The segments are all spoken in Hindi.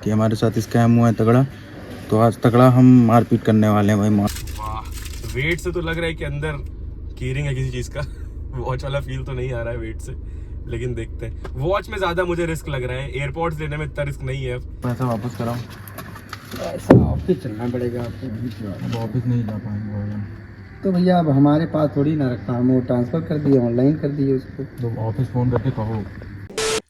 कि हमारे साथ स्कैम हुआ है तगड़ा। तो आज तगड़ा हम मारपीट करने वाले हैं भाई। वाह, वेट से तो लग रहा है कि अंदर कीरिंग है किसी चीज का। वॉच वाला फील तो नहीं आ रहा है वेट से, लेकिन देखते हैं। वॉच में ज्यादा मुझे रिस्क लग रहा है, एयरपोर्ट्स लेने में इतना रिस्क नहीं है। पैसा वापस कराओ। ऐसा ऑफिस चलना पड़ेगा आपको। अब ऑफिस नहीं जा पाएंगे भाई। तो भैया अब हमारे पास थोड़ी ना रखा, हम वो ट्रांसफ़र कर दिए, ऑनलाइन कर दिए उसको। तो ऑफिस फोन करके कहो।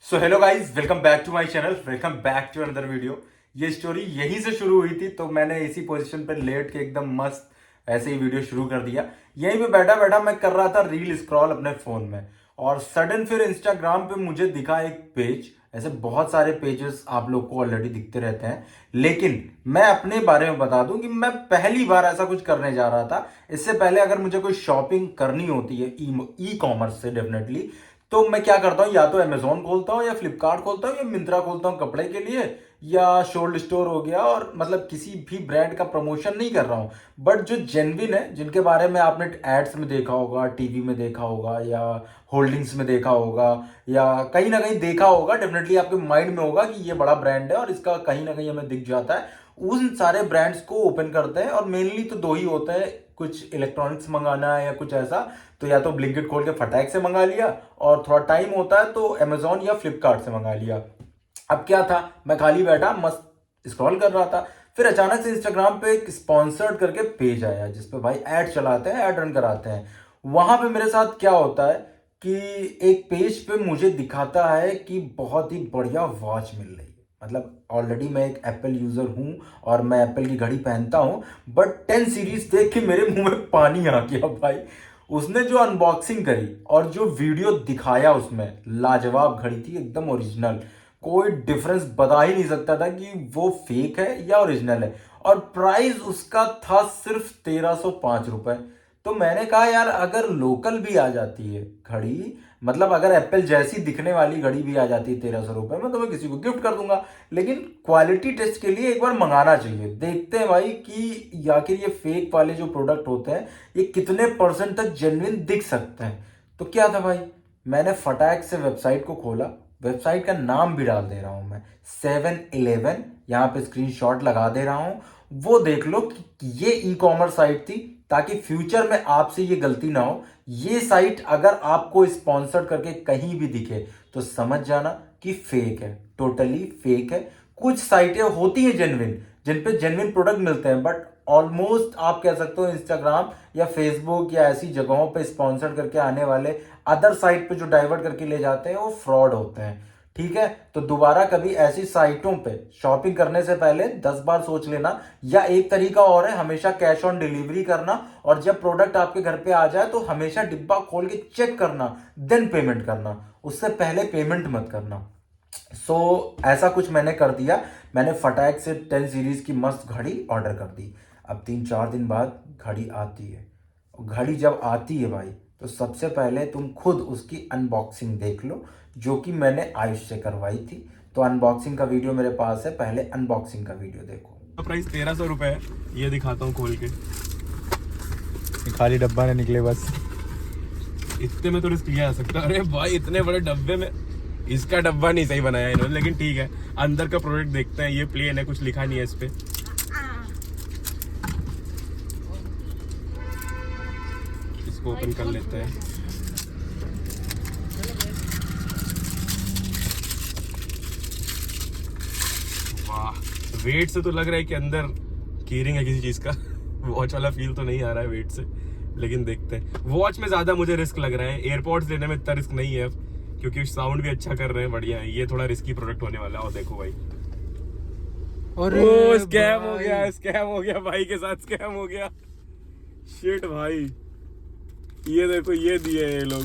So hello guys, welcome back to my channel, welcome back to another video. ये स्टोरी यहीं से शुरू हुई थी, तो मैंने इसी पोजीशन पर लेट के एकदम मस्त ऐसे ही वीडियो शुरू कर दिया। यहीं पे बैठा बैठा मैं कर रहा था रील स्क्रॉल अपने फोन में, और सडन फिर इंस्टाग्राम पे मुझे दिखा एक पेज। ऐसे बहुत सारे पेजेस आप लोग को ऑलरेडी दिखते रहते हैं, लेकिन मैं अपने बारे में बता दूं कि मैं पहली बार ऐसा कुछ करने जा रहा था। इससे पहले अगर मुझे कोई शॉपिंग करनी होती है ई कॉमर्स से डेफिनेटली, तो मैं क्या करता हूँ, या तो अमेजोन खोलता हूँ या फ्लिपकार्ट खोलता हूँ या मिंत्रा खोलता हूँ कपड़े के लिए, या शोल्ड स्टोर हो गया। और मतलब किसी भी ब्रांड का प्रमोशन नहीं कर रहा हूँ, बट जो जेन्युइन है, जिनके बारे में आपने एड्स में देखा होगा, टीवी में देखा होगा, या होल्डिंग्स में देखा होगा, या कहीं ना कहीं देखा होगा, डेफिनेटली आपके माइंड में होगा कि ये बड़ा ब्रांड है और इसका कहीं ना कहीं हमें दिख जाता है। उन सारे ब्रांड्स को ओपन करते हैं, और मेनली तो दो ही होते हैं, कुछ इलेक्ट्रॉनिक्स मंगाना है या कुछ ऐसा, तो या तो ब्लिंकिट खोल के फटाक से मंगा लिया, और थोड़ा टाइम होता है तो अमेजोन या फ्लिपकार्ट से मंगा लिया। अब क्या था, मैं खाली बैठा मस्त स्क्रॉल कर रहा था, फिर अचानक से इंस्टाग्राम पे एक स्पॉन्सर्ड करके पेज आया, जिसपे भाई ऐड चलाते हैं, ऐड रन कराते हैं। वहां पे मेरे साथ क्या होता है कि एक पेज पे मुझे दिखाता है कि बहुत ही बढ़िया वॉच मिल रही है। मतलब ऑलरेडी मैं एक एप्पल यूजर हूं और मैं एप्पल की घड़ी पहनता हूं, बट 10 सीरीज देख के मेरे मुंह में पानी आ गया भाई। उसने जो अनबॉक्सिंग करी और जो वीडियो दिखाया, उसमें लाजवाब घड़ी थी, एकदम ओरिजिनल। कोई डिफरेंस बता ही नहीं सकता था कि वो फेक है या ओरिजिनल है। और प्राइस उसका था सिर्फ 1305 रुपए। तो मैंने कहा यार, अगर लोकल भी आ जाती है घड़ी, मतलब अगर एप्पल जैसी दिखने वाली घड़ी भी आ जाती है 1300 रुपए में, तो मैं किसी को गिफ्ट कर दूंगा। लेकिन क्वालिटी टेस्ट के लिए एक बार मंगाना चाहिए। देखते हैं भाई कि आखिर ये फेक वाले जो प्रोडक्ट होते हैं, ये कितने परसेंट तक जेन्युइन दिख सकते हैं। तो क्या था भाई, मैंने फटाक से वेबसाइट को खोला। वेबसाइट का नाम भी डाल दे रहा हूं मैं, 7-Eleven। यहाँ पे स्क्रीनशॉट लगा दे रहा हूं, वो देख लो कि ये ई कॉमर्स साइट थी, ताकि फ्यूचर में आपसे ये गलती ना हो। ये साइट अगर आपको स्पॉन्सर करके कहीं भी दिखे, तो समझ जाना कि फेक है, टोटली फेक है। कुछ साइटें होती हैं जेन्युइन, जिन पे जेन्युइन प्रोडक्ट मिलते हैं, बट ऑलमोस्ट आप कह सकते हो इंस्टाग्राम या फेसबुक या ऐसी जगहों पे स्पॉन्सर करके आने वाले अदर साइट पे जो डाइवर्ट करके ले जाते हैं, वो फ्रॉड होते हैं। ठीक है, तो दोबारा कभी ऐसी साइटों पे शॉपिंग करने से पहले 10 बार सोच लेना। या एक तरीका और है, हमेशा कैश ऑन डिलीवरी करना, और जब प्रोडक्ट आपके घर पे आ जाए तो हमेशा डिब्बा खोल के चेक करना, देन पेमेंट करना। उससे पहले पेमेंट मत करना। ऐसा कुछ मैंने कर दिया। मैंने फटाक से 10 सीरीज की मस्त घड़ी ऑर्डर कर दी। अब 3-4 दिन बाद घड़ी आती है। घड़ी जब आती है भाई, तो सबसे पहले तुम खुद उसकी अनबॉक्सिंग देख लो, जो कि मैंने आयुष से करवाई थी। तो अनबॉक्सिंग का वीडियो मेरे पास है, पहले अनबॉक्सिंग का वीडियो देखो। प्राइस 1300 रुपए है, ये दिखाता हूँ खोल के। खाली डब्बा ना निकले बस। इतने में तो रिस्क लिया जा सकता है। अरे भाई, इतने बड़े डब्बे में इसका डब्बा नहीं सही बनाया इन्होंने, लेकिन ठीक है। अंदर का प्रोडक्ट देखते हैं। ये प्लेन है, कुछ लिखा नहीं है इस पे। इसको ओपन कर लेते हैं। वाह, वेट से तो लग रहा है कि अंदर कीरिंग है किसी चीज का। वॉच वाला फील तो नहीं आ रहा है वेट से, लेकिन देखते हैं। वॉच में ज्यादा मुझे रिस्क लग रहा है, एयरपोर्ट्स लेने में इतना रिस्क नहीं है, क्योंकि साउंड भी अच्छा कर रहे हैं, बढ़िया है। ये थोड़ा रिस्की प्रोडक्ट होने वाला है। और देखो भाई, ओ स्कैम हो गया, स्कैम हो गया भाई के साथ, स्कैम हो गया। शिट भाई, ये देखो, ये दिए ये लोग।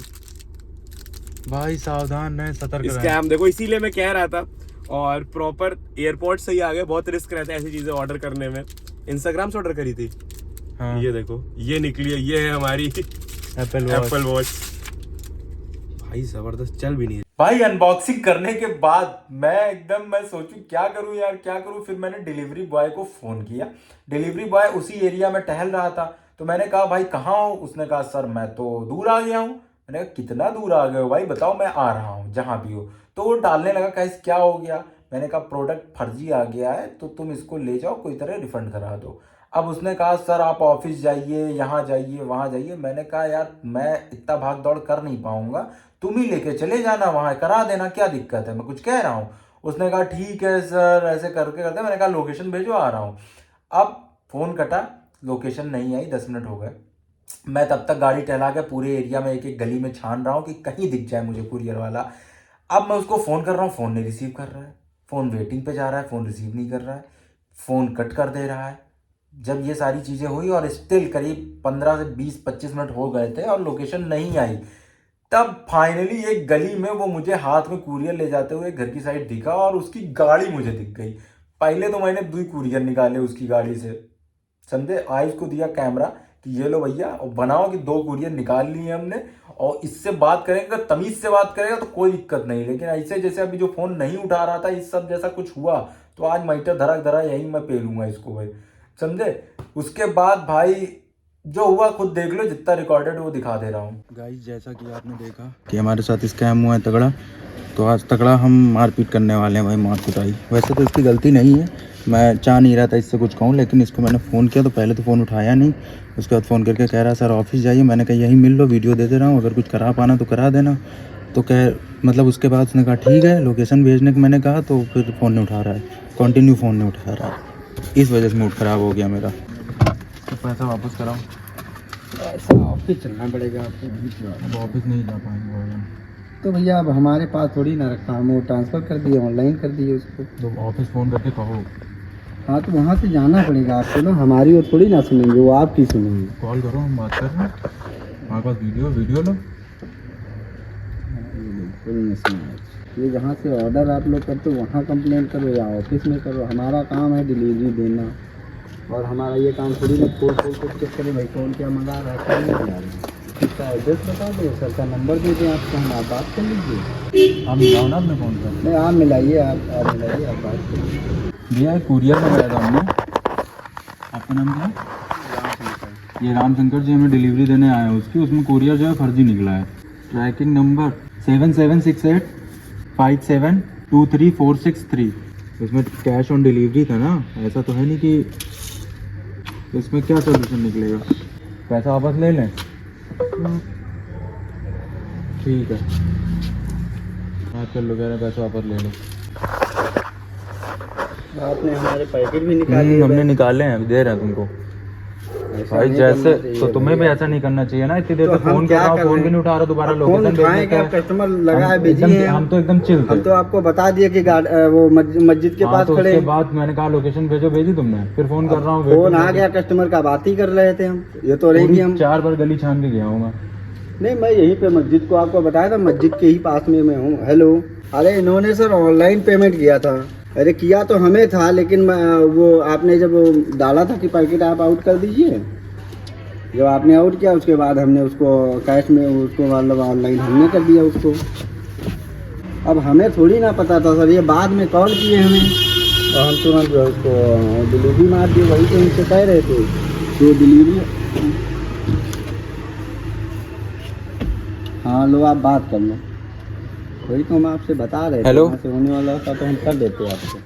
भाई सावधान रहें, सतर्क रहें। स्कैम देखो, इसीलिए मैं कह रहा था। और प्रॉपर एयरपोर्ट से ही आ गए। बहुत रिस्क रहता है ऐसी चीजें ऑर्डर करने में। इंस्टाग्राम से ऑर्डर करी थी। हाँ। ये देखो, ये निकली है, ये है हमारी एप्पल वॉच। भाई जबरदस्त, चल भी नहीं भाई। अनबॉक्सिंग करने के बाद मैं सोचूं क्या करूं यार, क्या करूं। फिर मैंने डिलीवरी बॉय को फोन किया। डिलीवरी बॉय उसी एरिया में टहल रहा था, तो मैंने कहा भाई कहाँ हो। उसने कहा सर मैं तो दूर आ गया हूँ। मैंने कहा कितना दूर आ गए हो भाई, बताओ, मैं आ रहा हूँ जहां भी हो। तो वो डालने लगा, कैसे क्या हो गया। मैंने कहा प्रोडक्ट फर्जी आ गया है तो तुम इसको ले जाओ, कोई तरह रिफंड करा दो। अब उसने कहा सर आप ऑफिस जाइए, यहाँ जाइए, वहाँ जाइए। मैंने कहा यार मैं इतना भाग दौड़ कर नहीं पाऊंगा, तुम ही लेके चले जाना, वहाँ करा देना, क्या दिक्कत है, मैं कुछ कह रहा हूँ। उसने कहा ठीक है सर, ऐसे करके करते। मैंने कहा लोकेशन भेजो, आ रहा हूँ। अब फोन कटा, लोकेशन नहीं आई, 10 मिनट हो गए। मैं तब तक गाड़ी टहला के पूरे एरिया में एक एक गली में छान रहा हूँ कि कहीं दिख जाए मुझे कुरियर वाला। अब मैं उसको फ़ोन कर रहा हूँ, फ़ोन नहीं रिसीव कर रहा है, फ़ोन वेटिंग पे जा रहा है, फ़ोन रिसीव नहीं कर रहा है, फ़ोन कट कर दे रहा है। जब ये सारी चीज़ें हुई और स्टिल करीब 15 से 20-25 मिनट हो गए थे और लोकेशन नहीं आई, तब फाइनली एक गली में वो मुझे हाथ में कुरियर ले जाते हुए घर की साइड दिखा और उसकी गाड़ी मुझे दिख गई। पहले तो मैंने 2 कुरियर निकाले उसकी गाड़ी से, समझे। आयुष को दिया कैमरा कि ये लो भैया, और बनाओ कि 2 कुरियर निकाल लिए हमने, और इससे बात करेंगे, तमीज से बात करेगा तो कोई दिक्कत नहीं। लेकिन ऐसे जैसे अभी जो फोन नहीं उठा रहा था, इस सब जैसा कुछ हुआ तो आज मैटर धड़क धड़ा यही मैं पेलूंगा इसको भाई, समझे। उसके बाद भाई जो हुआ खुद देख लो, जितना रिकॉर्डेड वो दिखा दे रहा हूँ। गाइस जैसा कि आपने देखा कि हमारे साथ स्कैम हुआ है तगड़ा, तो आज तगड़ा हम मारपीट करने वाले हैं भाई, मार कुटाई। वैसे तो इसकी गलती नहीं है, मैं चाह नहीं रहा था इससे कुछ कहूँ, लेकिन इसको मैंने फ़ोन किया तो पहले तो फ़ोन उठाया नहीं। उसके बाद फ़ोन करके कह रहा सर ऑफिस जाइए। मैंने कहा यहीं मिल लो, वीडियो दे दे रहा हूँ, अगर कुछ करा पाना तो करा देना। तो मतलब उसके बाद उसने कहा ठीक है, लोकेशन भेजने को मैंने कहा तो फिर फ़ोन नहीं उठा रहा है, कंटिन्यू फ़ोन नहीं उठा रहा है। इस वजह से मूड ख़राब हो गया मेरा। तो पैसा वापस कराओ। ऐसा ऑफिस चलना पड़ेगा आपको। अब ऑफिस नहीं जा पाएंगे तो भैया अब हमारे पास थोड़ी ना रखा, हम वो ट्रांसफ़र कर दिए, ऑनलाइन कर दिए उसको। तो ऑफिस फ़ोन करके कहो। हाँ तो वहाँ से जाना पड़ेगा आपको ना, हमारी वो थोड़ी ना सुनेंगे, वो आपकी सुनेंगे। कॉल करो, हम बात कर रहे हैं, हमारे पास वीडियो लो। बिल्कुल नहीं सुना। ये जहाँ से ऑर्डर आप लोग करते हो वहाँ कंप्लेंट करो या ऑफिस में करो। हमारा काम है डिलीवरी देना, और हमारा ये काम थोड़ी ना खोल खोल कर चेक करें भाई कौन क्या मंगा रहा है, कौन नहीं मंगा रहा है। इसका एड्रेस बता दो, सर का नंबर दे दें आपको, हम आप बात कर लीजिए। आप मिलाओ ना अपने फ़ोन पर। नहीं आप मिलाइए, आप मिलाइए, आप बात कर लीजिए। भैया कुरियर मंगाया था हमने, आपका नाम क्या है? ये रामशंकर जी हमें डिलीवरी देने आए हैं उसकी, उसमें कुरियर जो है फर्जी निकला है। ट्रैकिंग नंबर 7768572346 उसमें कैश ऑन डिलीवरी था ना, ऐसा तो है नहीं कि इसमें क्या सोल्यूशन निकलेगा। पैसा वापस ले लें? ठीक है, बात कर लो, कह रहे हैं पैसा वापस ले लो। आपने हमारे पैकेट भी निकाले। हमने निकाले हैं, अभी दे रहे हैं तुमको भाई। जैसे तो तुम्हें भी ऐसा नहीं करना चाहिए ना, इतनी देर से फोन कर रहा हूँ, फोन भी नहीं उठा रहा, दोबारा लोकेशन भेजने का। कस्टमर लगा है, बिजी है। हम तो एकदम चिल थे। हम तो आपको बता दिए कि वो मस्जिद के पास तो खड़े। उसके बाद मैंने कहा लोकेशन भेजो, भेजी तुमने, फिर फोन कर रहा हूँ, फोन आ गया, कस्टमर का बात ही कर रहे थे हम। ये तो रहेगी, हम 4 बार गली छान के गया हूँ मैं। नहीं, मैं यहीं पे मस्जिद को आपको बताया था, मस्जिद के ही पास में मैं हूँ। हेलो, अरे इन्होंने सर ऑनलाइन पेमेंट किया था। अरे किया तो हमें था, लेकिन वो आपने जब डाला था कि पैकेट आप आउट कर दीजिए, जब आपने आउट किया उसके बाद हमने उसको कैश में उसको मतलब ऑनलाइन हमने कर दिया उसको। अब हमें थोड़ी ना पता था सर, ये बाद में कॉल किए हमें और हम तुरंत उसको डिलीवरी मार दिए। वही तो हमसे कह रहे थे तो डिलीवरी। हाँ लो, आप बात कर लो, वही तो हम आपसे बता रहे थे। हेलो, वहाँ से होने वाला होता तो हम कर देते आपको।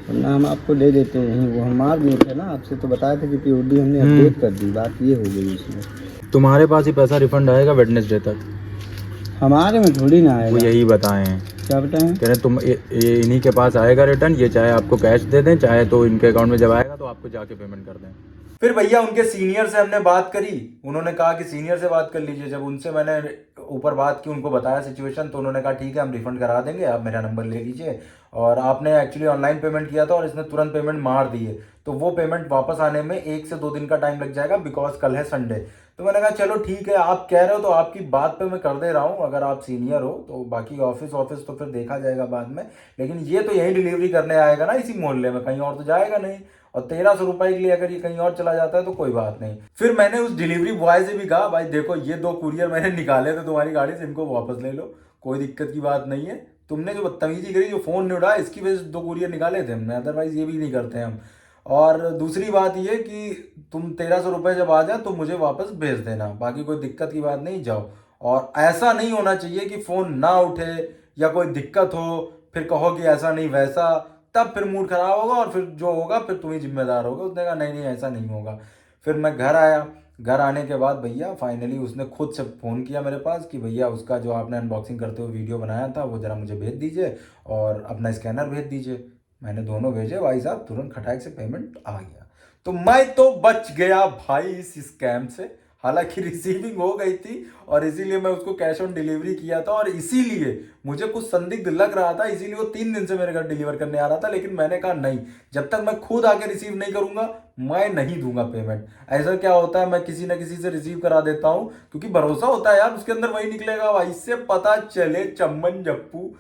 वरना हम आपको दे देते हैं, वो हम मार दिए थे ना, आपसे तो बताया था कि पीओडी हमने अपडेट कर दी। बात ये हो गई इसमें। तुम्हारे पास ही पैसा रिफंड आएगा वेडनेसडे तक। हमारे में थोड़ी ना आएगा। वो यही बताए हैं। क्या बताएं? कह रहे तुम ये इन्हीं के पास आएगा रिटर्न, ये चाहे आपको कैश दे दें, चाहे तो इनके अकाउंट में जब आएगा तो आपको जाके पेमेंट कर दें। फिर भैया उनके सीनियर से हमने बात करी, उन्होंने कहा कि सीनियर से बात कर लीजिए। जब उनसे मैंने ऊपर बात की, उनको बताया सिचुएशन, तो उन्होंने कहा ठीक है हम रिफंड करा देंगे, आप मेरा नंबर ले लीजिए। और आपने एक्चुअली ऑनलाइन पेमेंट किया था और इसने तुरंत पेमेंट मार दी है, तो वो पेमेंट वापस आने में 1 से 2 दिन का टाइम लग जाएगा, बिकॉज कल है संडे। तो मैंने कहा चलो ठीक है, आप कह रहे हो तो आपकी बात पे मैं कर दे रहा हूँ, अगर आप सीनियर हो तो। बाकी ऑफिस तो फिर देखा जाएगा बाद में, लेकिन ये तो यही डिलीवरी करने आएगा ना इसी मोहल्ले में, कहीं और तो जाएगा नहीं। और 1300 रुपए के लिए अगर ये कहीं और चला जाता है तो कोई बात नहीं। फिर मैंने उस डिलीवरी बॉय से भी कहा भाई देखो ये 2 कुरियर मैंने निकाले थे तुम्हारी गाड़ी से, इनको वापस ले लो, कोई दिक्कत की बात नहीं है। तुमने जो बदतमीजी करी, जो फोन नहीं उठाया, इसकी वजह से 2 कुरियर निकाले थे हमने, अदरवाइज ये भी नहीं करते हम। और दूसरी बात ये कि तुम 1300 रुपये जब आ जाए तो मुझे वापस भेज देना, बाकी कोई दिक्कत की बात नहीं, जाओ। और ऐसा नहीं होना चाहिए कि फ़ोन ना उठे या कोई दिक्कत हो फिर कहो कि ऐसा नहीं वैसा, तब फिर मूड खराब होगा और फिर जो होगा फिर तुम ही जिम्मेदार होगे। उसने कहा नहीं नहीं ऐसा नहीं होगा। फिर मैं घर आया, घर आने के बाद भैया फाइनली उसने खुद से फ़ोन किया मेरे पास कि भैया उसका जो आपने अनबॉक्सिंग करते हुए वीडियो बनाया था वो ज़रा मुझे भेज दीजिए और अपना स्कैनर भेज दीजिए। मैंने दोनों भेजे, भाई साहब तुरंत खटाक से पेमेंट आ गया। तो मैं तो बच गया भाई इस स्कैम से। हालांकि रिसीविंग हो गई थी और इसीलिए मैं उसको कैश ऑन डिलीवरी किया था और इसीलिए मुझे कुछ संदिग्ध लग रहा था, इसीलिए वो 3 दिन से मेरे घर डिलीवर करने आ रहा था। लेकिन मैंने कहा नहीं, जब तक मैं खुद आके रिसीव नहीं करूंगा मैं नहीं दूंगा पेमेंट। ऐसा क्या होता है, मैं किसी ना किसी से रिसीव करा देता हूं क्योंकि भरोसा होता है यार, उसके अंदर वही निकलेगा भाई। इससे पता चले चम्मन जप्पू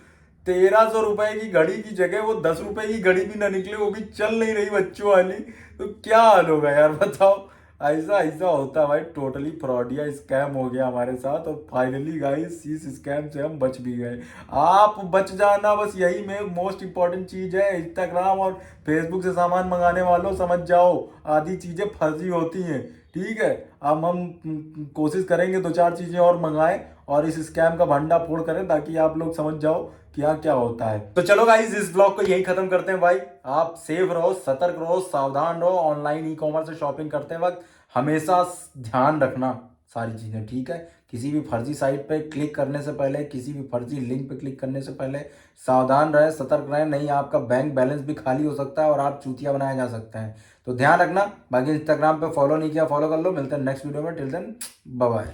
1300 रुपए की घड़ी की जगह वो 10 रुपए की घड़ी भी ना निकले, वो भी चल नहीं रही बच्चों वाली, तो क्या हाल होगा यार बताओ। ऐसा ऐसा होता है भाई, टोटली फ्रॉडिया स्कैम हो गया हमारे साथ। और फाइनली गाइस इस स्कैम से हम बच भी गए। आप बच जाना, बस यही में मोस्ट इंपॉर्टेंट चीज है। इंस्टाग्राम और फेसबुक से सामान मंगाने वालों समझ जाओ आधी चीजें फर्जी होती हैं, ठीक है। अब हम कोशिश करेंगे 2-4 चीजें और मंगाएं और इस स्कैम का भंडा फोड़ करें ताकि आप लोग समझ जाओ क्या क्या होता है। तो चलो गाइस इस ब्लॉग को यही खत्म करते हैं भाई। आप सेफ रहो, सतर्क रहो, सावधान रहो। ऑनलाइन ई कॉमर्स से शॉपिंग करते वक्त हमेशा ध्यान रखना सारी चीजें, ठीक है। किसी भी फर्जी साइट पे क्लिक करने से पहले, किसी भी फर्जी लिंक पे क्लिक करने से पहले सावधान रहे, सतर्क रहे, नहीं आपका बैंक बैलेंस भी खाली हो सकता है और आप चूतिया बनाया जा सकता है। तो ध्यान रखना। बाकी इंस्टाग्राम पे फॉलो नहीं किया फॉलो कर लो। मिलते हैं नेक्स्ट वीडियो में, टिल देन बाय बाय।